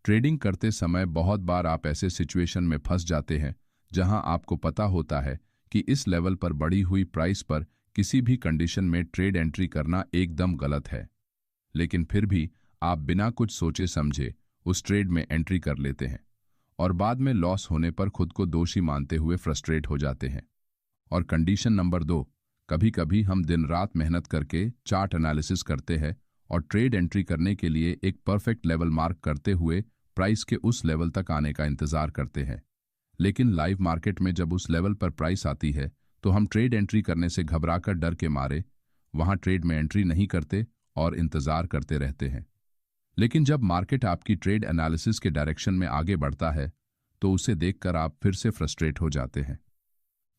Trading करते समय बहुत बार आप ऐसे सिचुएशन में फंस जाते हैं जहां आपको पता होता है कि इस लेवल पर बढ़ी हुई प्राइस पर किसी भी कंडीशन में ट्रेड एंट्री करना एकदम गलत है। लेकिन फिर भी आप बिना कुछ सोचे समझे उस ट्रेड में एंट्री कर लेते हैं और बाद में लॉस होने पर खुद को दोषी मानते हुए फ्रस्ट्रेट हो जाते हैं। और कंडीशन नंबर 2, कभी कभी हम दिन रात मेहनत करके चार्ट एनालिसिस करते हैं और ट्रेड एंट्री करने के लिए एक परफेक्ट लेवल मार्क करते हुए प्राइस के उस लेवल तक आने का इंतजार करते हैं। लेकिन लाइव मार्केट में जब उस लेवल पर प्राइस आती है तो हम ट्रेड एंट्री करने से घबराकर डर के मारे वहां ट्रेड में एंट्री नहीं करते और इंतजार करते रहते हैं। लेकिन जब मार्केट आपकी ट्रेड एनालिसिस के डायरेक्शन में आगे बढ़ता है तो उसे देखकर आप फिर से फ्रस्ट्रेट हो जाते हैं।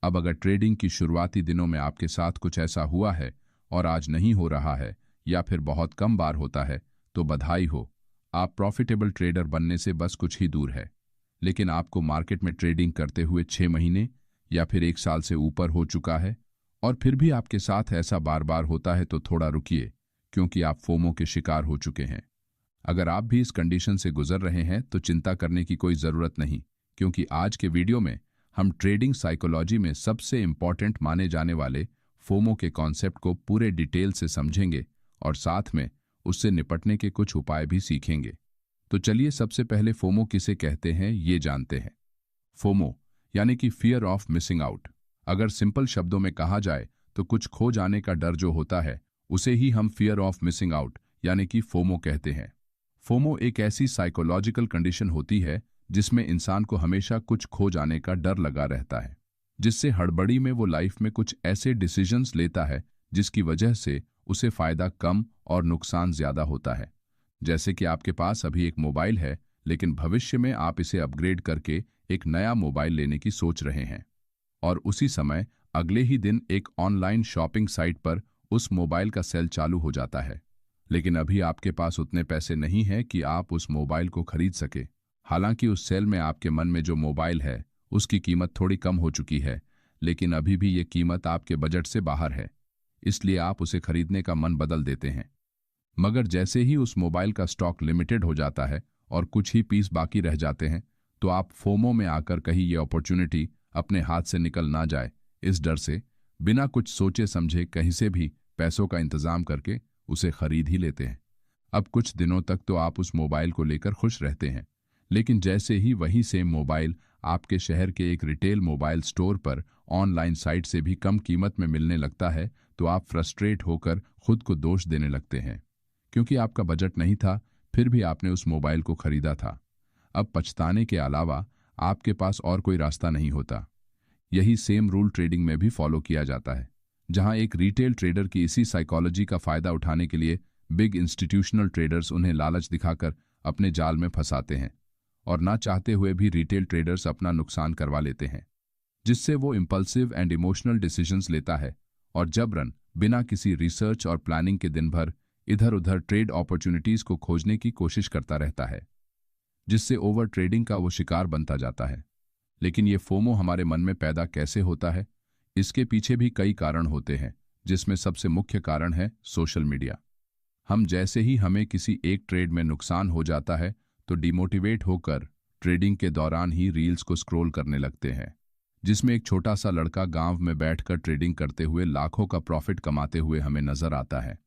अब अगर ट्रेडिंग की शुरुआती दिनों में आपके साथ कुछ ऐसा हुआ है और आज नहीं हो रहा है या फिर बहुत कम बार होता है तो बधाई हो, आप प्रॉफिटेबल ट्रेडर बनने से बस कुछ ही दूर है। लेकिन आपको मार्केट में ट्रेडिंग करते हुए 6 महीने या फिर 1 साल से ऊपर हो चुका है और फिर भी आपके साथ ऐसा बार बार होता है तो थोड़ा रुकिए, क्योंकि आप फोमो के शिकार हो चुके हैं। अगर आप भी इस कंडीशन से गुजर रहे हैं तो चिंता करने की कोई ज़रूरत नहीं, क्योंकि आज के वीडियो में हम ट्रेडिंग साइकोलॉजी में सबसे इंपॉर्टेंट माने जाने वाले फोमो के कॉन्सेप्ट को पूरे डिटेल से समझेंगे और साथ में उससे निपटने के कुछ उपाय भी सीखेंगे। तो चलिए सबसे पहले फोमो किसे कहते हैं ये जानते हैं। फोमो यानी कि फियर ऑफ मिसिंग आउट। अगर सिंपल शब्दों में कहा जाए तो कुछ खो जाने का डर जो होता है उसे ही हम फियर ऑफ मिसिंग आउट यानी कि फोमो कहते हैं। फोमो एक ऐसी साइकोलॉजिकल कंडीशन होती है जिसमें इंसान को हमेशा कुछ खो जाने का डर लगा रहता है, जिससे हड़बड़ी में वो लाइफ में कुछ ऐसे डिसीजंस लेता है जिसकी वजह से उसे फायदा कम और नुकसान ज्यादा होता है। जैसे कि आपके पास अभी एक मोबाइल है लेकिन भविष्य में आप इसे अपग्रेड करके एक नया मोबाइल लेने की सोच रहे हैं और उसी समय अगले ही दिन एक ऑनलाइन शॉपिंग साइट पर उस मोबाइल का सेल चालू हो जाता है। लेकिन अभी आपके पास उतने पैसे नहीं हैं कि आप उस मोबाइल को खरीद सके। हालांकि उस सेल में आपके मन में जो मोबाइल है उसकी कीमत थोड़ी कम हो चुकी है, लेकिन अभी भी ये कीमत आपके बजट से बाहर है, इसलिए आप उसे खरीदने का मन बदल देते हैं। मगर जैसे ही उस मोबाइल का स्टॉक लिमिटेड हो जाता है और कुछ ही पीस बाकी रह जाते हैं तो आप फोमो में आकर कहीं ये अपॉर्चुनिटी अपने हाथ से निकल ना जाए, इस डर से बिना कुछ सोचे समझे कहीं से भी पैसों का इंतजाम करके उसे खरीद ही लेते हैं। अब कुछ दिनों तक तो आप उस मोबाइल को लेकर खुश रहते हैं, लेकिन जैसे ही वही सेम मोबाइल आपके शहर के एक रिटेल मोबाइल स्टोर पर ऑनलाइन साइट से भी कम कीमत में मिलने लगता है तो आप फ्रस्ट्रेट होकर खुद को दोष देने लगते हैं, क्योंकि आपका बजट नहीं था फिर भी आपने उस मोबाइल को खरीदा था। अब पछताने के अलावा आपके पास और कोई रास्ता नहीं होता। यही सेम रूल ट्रेडिंग में भी फॉलो किया जाता है, जहां एक रिटेल ट्रेडर की इसी साइकोलॉजी का फायदा उठाने के लिए बिग इंस्टीट्यूशनल ट्रेडर्स उन्हें लालच दिखाकर अपने जाल में फंसाते हैं और ना चाहते हुए भी रिटेल ट्रेडर्स अपना नुकसान करवा लेते हैं, जिससे वो इंपल्सिव एंड इमोशनल डिसीजंस लेता है और जबरन बिना किसी रिसर्च और प्लानिंग के दिन भर इधर उधर ट्रेड अपॉर्चुनिटीज को खोजने की कोशिश करता रहता है, जिससे ओवर ट्रेडिंग का वो शिकार बनता जाता है। लेकिन ये फोमो हमारे मन में पैदा कैसे होता है? इसके पीछे भी कई कारण होते हैं, जिसमें सबसे मुख्य कारण है सोशल मीडिया। हम जैसे ही हमें किसी एक ट्रेड में नुकसान हो जाता है तो डिमोटिवेट होकर ट्रेडिंग के दौरान ही रील्स को स्क्रॉल करने लगते हैं, जिसमें एक छोटा सा लड़का गांव में बैठकर ट्रेडिंग करते हुए लाखों का प्रॉफिट कमाते हुए हमें नजर आता है।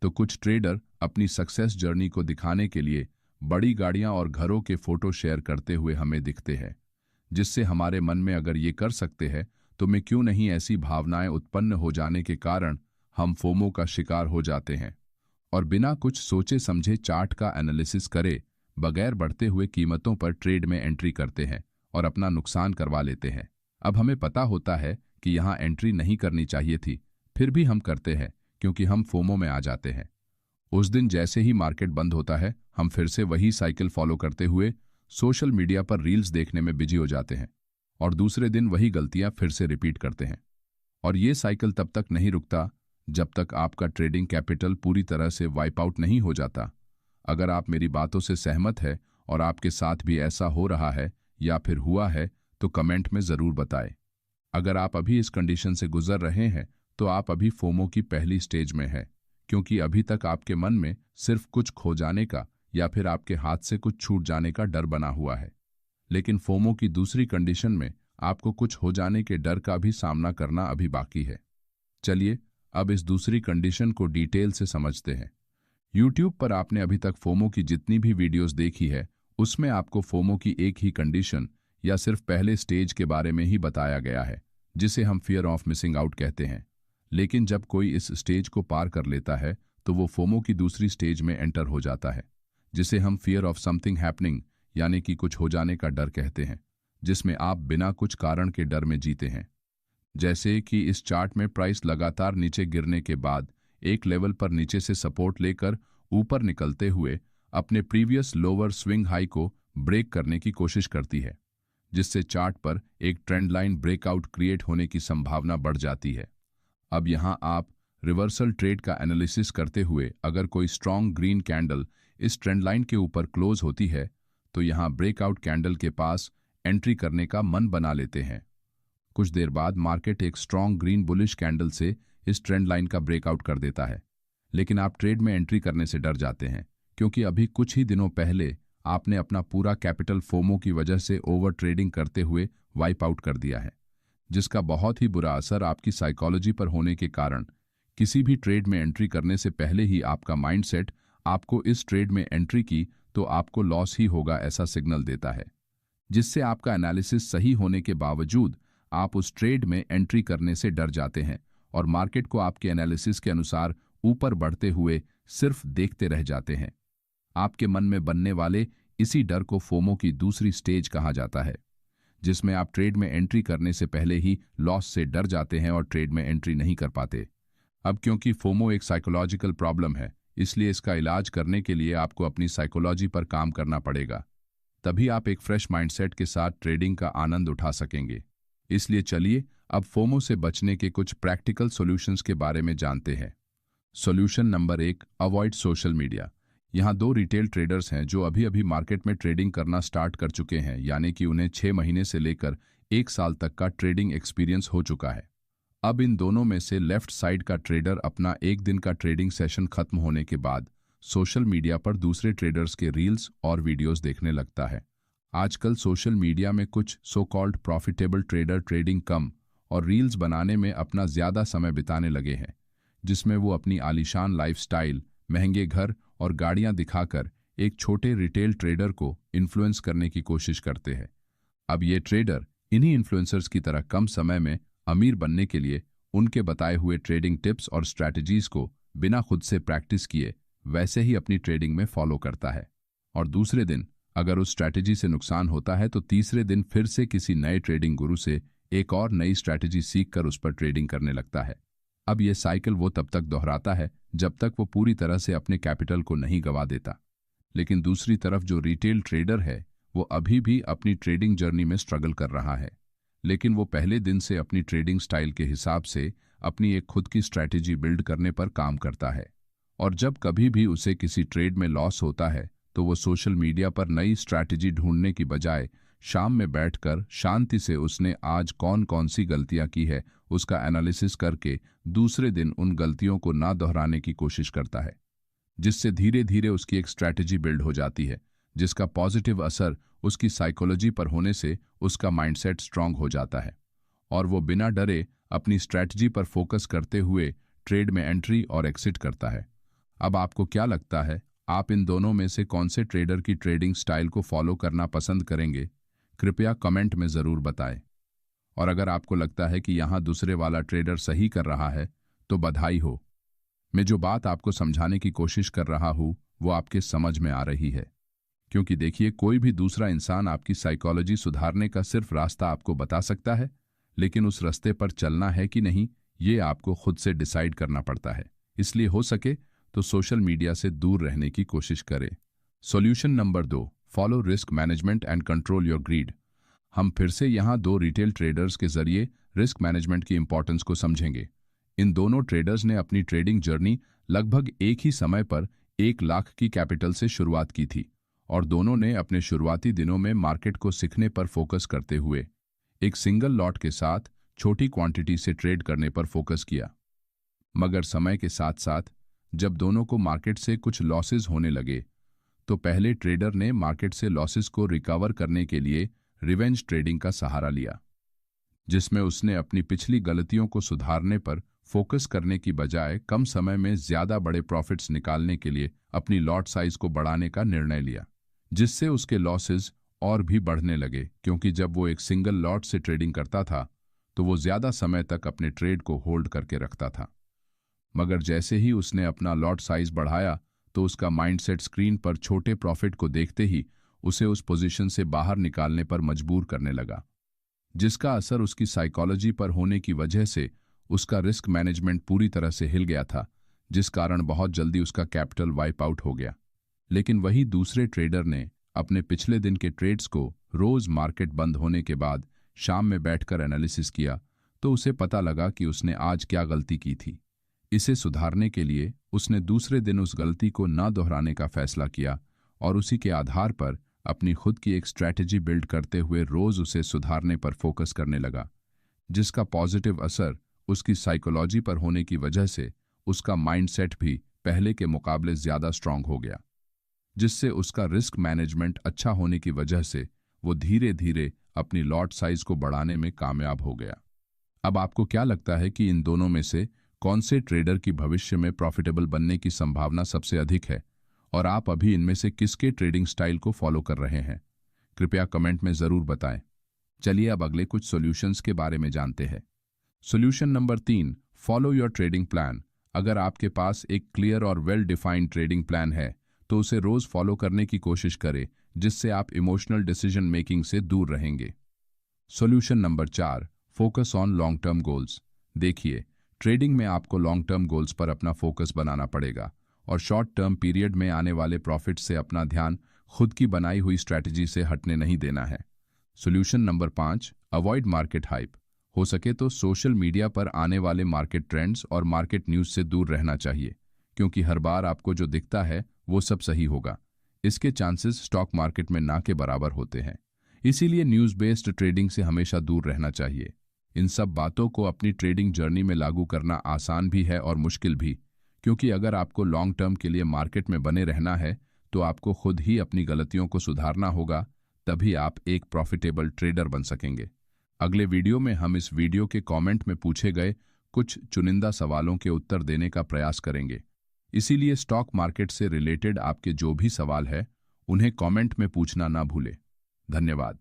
तो कुछ ट्रेडर अपनी सक्सेस जर्नी को दिखाने के लिए बड़ी गाड़ियां और घरों के फोटो शेयर करते हुए हमें दिखते हैं, जिससे हमारे मन में अगर ये कर सकते हैं तो मैं क्यों नहीं, ऐसी भावनाएं उत्पन्न हो जाने के कारण हम फोमो का शिकार हो जाते हैं और बिना कुछ सोचे समझे चार्ट का एनालिसिस करे बगैर बढ़ते हुए कीमतों पर ट्रेड में एंट्री करते हैं और अपना नुकसान करवा लेते हैं। अब हमें पता होता है कि यहाँ एंट्री नहीं करनी चाहिए थी, फिर भी हम करते हैं क्योंकि हम फोमो में आ जाते हैं। उस दिन जैसे ही मार्केट बंद होता है हम फिर से वही साइकिल फॉलो करते हुए सोशल मीडिया पर रील्स देखने में बिजी हो जाते हैं और दूसरे दिन वही गलतियां फिर से रिपीट करते हैं। और ये साइकिल तब तक नहीं रुकता जब तक आपका ट्रेडिंग कैपिटल पूरी तरह से वाइप आउट नहीं हो जाता। अगर आप मेरी बातों से सहमत है और आपके साथ भी ऐसा हो रहा है या फिर हुआ है तो कमेंट में ज़रूर बताएं। अगर आप अभी इस कंडीशन से गुजर रहे हैं तो आप अभी फोमो की पहली स्टेज में है, क्योंकि अभी तक आपके मन में सिर्फ कुछ खो जाने का या फिर आपके हाथ से कुछ छूट जाने का डर बना हुआ है। लेकिन फोमो की दूसरी कंडीशन में आपको कुछ हो जाने के डर का भी सामना करना अभी बाकी है। चलिए अब इस दूसरी कंडीशन को डिटेल से समझते हैं। यूट्यूब पर आपने अभी तक फोमो की जितनी भी वीडियोस देखी है, उसमें आपको फोमो की एक ही कंडीशन या सिर्फ पहले स्टेज के बारे में ही बताया गया है, जिसे हम फियर ऑफ मिसिंग आउट कहते हैं। लेकिन जब कोई इस स्टेज को पार कर लेता है तो वो फोमो की दूसरी स्टेज में एंटर हो जाता है, जिसे हम फियर ऑफ समथिंग हैपनिंग यानी कि कुछ हो जाने का डर कहते हैं, जिसमें आप बिना कुछ कारण के डर में जीते हैं। जैसे कि इस चार्ट में प्राइस लगातार नीचे गिरने के बाद एक लेवल पर नीचे से सपोर्ट लेकर ऊपर निकलते हुए अपने प्रीवियस लोअर स्विंग हाई को ब्रेक करने की कोशिश करती है, जिससे चार्ट पर एक ट्रेंड लाइन ब्रेकआउट क्रिएट होने की संभावना बढ़ जाती है। अब यहां आप रिवर्सल ट्रेड का एनालिसिस करते हुए अगर कोई स्ट्रॉन्ग ग्रीन कैंडल इस ट्रेंड लाइन के ऊपर क्लोज होती है तो यहां ब्रेकआउट कैंडल के पास एंट्री करने का मन बना लेते हैं। कुछ देर बाद मार्केट एक स्ट्रॉन्ग ग्रीन बुलिश कैंडल से इस ट्रेंड लाइन का ब्रेकआउट कर देता है, लेकिन आप ट्रेड में एंट्री करने से डर जाते हैं, क्योंकि अभी कुछ ही दिनों पहले आपने अपना पूरा कैपिटल फोमो की वजह से ओवर ट्रेडिंग करते हुए वाइप आउट कर दिया है, जिसका बहुत ही बुरा असर आपकी साइकोलॉजी पर होने के कारण किसी भी ट्रेड में एंट्री करने से पहले ही आपका माइंडसेट आपको इस ट्रेड में एंट्री की तो आपको लॉस ही होगा ऐसा सिग्नल देता है, जिससे आपका एनालिसिस सही होने के बावजूद आप उस ट्रेड में एंट्री करने से डर जाते हैं और मार्केट को आपके एनालिसिस के अनुसार ऊपर बढ़ते हुए सिर्फ देखते रह जाते हैं। आपके मन में बनने वाले इसी डर को फोमो की दूसरी स्टेज कहा जाता है, जिसमें आप ट्रेड में एंट्री करने से पहले ही लॉस से डर जाते हैं और ट्रेड में एंट्री नहीं कर पाते। अब क्योंकि फोमो एक साइकोलॉजिकल प्रॉब्लम है, इसलिए इसका इलाज करने के लिए आपको अपनी साइकोलॉजी पर काम करना पड़ेगा, तभी आप एक फ्रेश माइंडसेट के साथ ट्रेडिंग का आनंद उठा सकेंगे। इसलिए चलिए अब फोमो से बचने के कुछ प्रैक्टिकल सॉल्यूशंस के बारे में जानते हैं। Solution number 1, avoid social media. यहाँ 2 रिटेल ट्रेडर्स हैं जो अभी अभी मार्केट में ट्रेडिंग करना स्टार्ट कर चुके हैं, यानी कि उन्हें 6 महीने से लेकर 1 साल तक का ट्रेडिंग एक्सपीरियंस हो चुका है। अब इन दोनों में से लेफ्ट साइड का ट्रेडर अपना एक दिन का ट्रेडिंग सेशन खत्म होने के बाद सोशल मीडिया पर दूसरे ट्रेडर्स के रील्स और वीडियोस देखने लगता है। आजकल सोशल मीडिया में कुछ so called profitable trader trading कम और रील्स बनाने में अपना ज़्यादा समय बिताने लगे हैं, जिसमें वो अपनी आलीशान लाइफस्टाइल, महंगे घर और गाड़ियां दिखाकर एक छोटे रिटेल ट्रेडर को इन्फ्लुएंस करने की कोशिश करते हैं। अब ये ट्रेडर इन्हीं इन्फ्लुएंसर्स की तरह कम समय में अमीर बनने के लिए उनके बताए हुए ट्रेडिंग टिप्स और स्ट्रैटेजीज को बिना खुद से प्रैक्टिस किए वैसे ही अपनी ट्रेडिंग में फॉलो करता है, और दूसरे दिन अगर उस स्ट्रैटेजी से नुकसान होता है तो तीसरे दिन फिर से किसी नए ट्रेडिंग गुरु से एक और नई स्ट्रैटेजी सीखकर उस पर ट्रेडिंग करने लगता है। अब यह साइकिल वो तब तक दोहराता है जब तक वो पूरी तरह से अपने कैपिटल को नहीं गंवा देता। लेकिन दूसरी तरफ जो रिटेल ट्रेडर है वो अभी भी अपनी ट्रेडिंग जर्नी में स्ट्रगल कर रहा है, लेकिन वो पहले दिन से अपनी ट्रेडिंग स्टाइल के हिसाब से अपनी एक खुद की स्ट्रैटेजी बिल्ड करने पर काम करता है, और जब कभी भी उसे किसी ट्रेड में लॉस होता है तो वो सोशल मीडिया पर नई स्ट्रैटेजी ढूंढने की बजाय शाम में बैठकर शांति से उसने आज कौन कौन सी गलतियां की है उसका एनालिसिस करके दूसरे दिन उन गलतियों को ना दोहराने की कोशिश करता है, जिससे धीरे धीरे उसकी एक स्ट्रैटेजी बिल्ड हो जाती है, जिसका पॉजिटिव असर उसकी साइकोलॉजी पर होने से उसका माइंडसेट स्ट्रांग हो जाता है और वो बिना डरे अपनी स्ट्रैटेजी पर फोकस करते हुए ट्रेड में एंट्री और एग्जिट करता है। अब आपको क्या लगता है, आप इन दोनों में से कौन से ट्रेडर की ट्रेडिंग स्टाइल को फॉलो करना पसंद करेंगे? कृपया कमेंट में ज़रूर बताएं। और अगर आपको लगता है कि यहाँ दूसरे वाला ट्रेडर सही कर रहा है तो बधाई हो। मैं जो बात आपको समझाने की कोशिश कर रहा हूँ वो आपके समझ में आ रही है, क्योंकि देखिए कोई भी दूसरा इंसान आपकी साइकोलॉजी सुधारने का सिर्फ रास्ता आपको बता सकता है, लेकिन उस रास्ते पर चलना है कि नहीं ये आपको खुद से डिसाइड करना पड़ता है। इसलिए हो सके तो सोशल मीडिया से दूर रहने की कोशिश करें। Solution number 2, follow risk management and control your greed. हम फिर से यहाँ 2 रिटेल ट्रेडर्स के जरिए रिस्क मैनेजमेंट की इंपॉर्टेंस को समझेंगे। इन दोनों ट्रेडर्स ने अपनी ट्रेडिंग जर्नी लगभग एक ही समय पर 1 लाख की कैपिटल से शुरुआत की थी, और दोनों ने अपने शुरुआती दिनों में मार्केट को सीखने पर फोकस करते हुए एक सिंगल लॉट के साथ छोटी क्वांटिटी से ट्रेड करने पर फोकस किया। मगर समय के साथ साथ जब दोनों को मार्केट से कुछ लॉसेस होने लगे तो पहले ट्रेडर ने मार्केट से लॉसेस को रिकवर करने के लिए रिवेंज ट्रेडिंग का सहारा लिया, जिसमें उसने अपनी पिछली गलतियों को सुधारने पर फोकस करने की बजाय कम समय में ज्यादा बड़े प्रॉफिट्स निकालने के लिए अपनी लॉट साइज को बढ़ाने का निर्णय लिया, जिससे उसके लॉसेस और भी बढ़ने लगे, क्योंकि जब वो एक सिंगल लॉट से ट्रेडिंग करता था तो वो ज्यादा समय तक अपने ट्रेड को होल्ड करके रखता था। मगर जैसे ही उसने अपना लॉट साइज बढ़ाया तो उसका माइंडसेट स्क्रीन पर छोटे प्रॉफिट को देखते ही उसे उस पोजीशन से बाहर निकालने पर मजबूर करने लगा, जिसका असर उसकी साइकोलॉजी पर होने की वजह से उसका रिस्क मैनेजमेंट पूरी तरह से हिल गया था, जिस कारण बहुत जल्दी उसका कैपिटल वाइप आउट हो गया। लेकिन वही दूसरे ट्रेडर ने अपने पिछले दिन के ट्रेड्स को रोज मार्केट बंद होने के बाद शाम में बैठकर एनालिसिस किया तो उसे पता लगा कि उसने आज क्या गलती की थी। इसे सुधारने के लिए उसने दूसरे दिन उस गलती को न दोहराने का फैसला किया और उसी के आधार पर अपनी खुद की एक स्ट्रैटेजी बिल्ड करते हुए रोज उसे सुधारने पर फोकस करने लगा, जिसका पॉजिटिव असर उसकी साइकोलॉजी पर होने की वजह से उसका माइंडसेट भी पहले के मुकाबले ज्यादा स्ट्रांग हो गया, जिससे उसका रिस्क मैनेजमेंट अच्छा होने की वजह से वो धीरे धीरे अपनी लॉट साइज को बढ़ाने में कामयाब हो गया। अब आपको क्या लगता है कि इन दोनों में से कौन से ट्रेडर की भविष्य में प्रॉफिटेबल बनने की संभावना सबसे अधिक है, और आप अभी इनमें से किसके ट्रेडिंग स्टाइल को फॉलो कर रहे हैं? कृपया कमेंट में जरूर बताएं। चलिए अब अगले कुछ सॉल्यूशंस के बारे में जानते हैं। Solution number 3, follow your trading plan. अगर आपके पास एक क्लियर और वेल डिफाइंड ट्रेडिंग प्लान है तो उसे रोज फॉलो करने की कोशिश करें, जिससे आप इमोशनल डिसीजन मेकिंग से दूर रहेंगे। Solution number 4, focus on long term goals. देखिए, ट्रेडिंग में आपको लॉन्ग टर्म गोल्स पर अपना फोकस बनाना पड़ेगा और शॉर्ट टर्म पीरियड में आने वाले प्रॉफिट से अपना ध्यान खुद की बनाई हुई स्ट्रैटेजी से हटने नहीं देना है। Solution number 5, avoid market hype. हो सके तो सोशल मीडिया पर आने वाले मार्केट ट्रेंड्स और मार्केट न्यूज़ से दूर रहना चाहिए, क्योंकि हर बार आपको जो दिखता है वो सब सही होगा। इसके चांसेस स्टॉक मार्केट में ना के बराबर होते हैं, इसीलिए न्यूज़ बेस्ड ट्रेडिंग से हमेशा दूर रहना चाहिए। इन सब बातों को अपनी ट्रेडिंग जर्नी में लागू करना आसान भी है और मुश्किल भी, क्योंकि अगर आपको लॉन्ग टर्म के लिए मार्केट में बने रहना है तो आपको खुद ही अपनी गलतियों को सुधारना होगा, तभी आप एक प्रॉफिटेबल ट्रेडर बन सकेंगे। अगले वीडियो में हम इस वीडियो के कमेंट में पूछे गए कुछ चुनिंदा सवालों के उत्तर देने का प्रयास करेंगे, इसीलिए स्टॉक मार्केट से रिलेटेड आपके जो भी सवाल है उन्हें कमेंट में पूछना ना भूलें। धन्यवाद।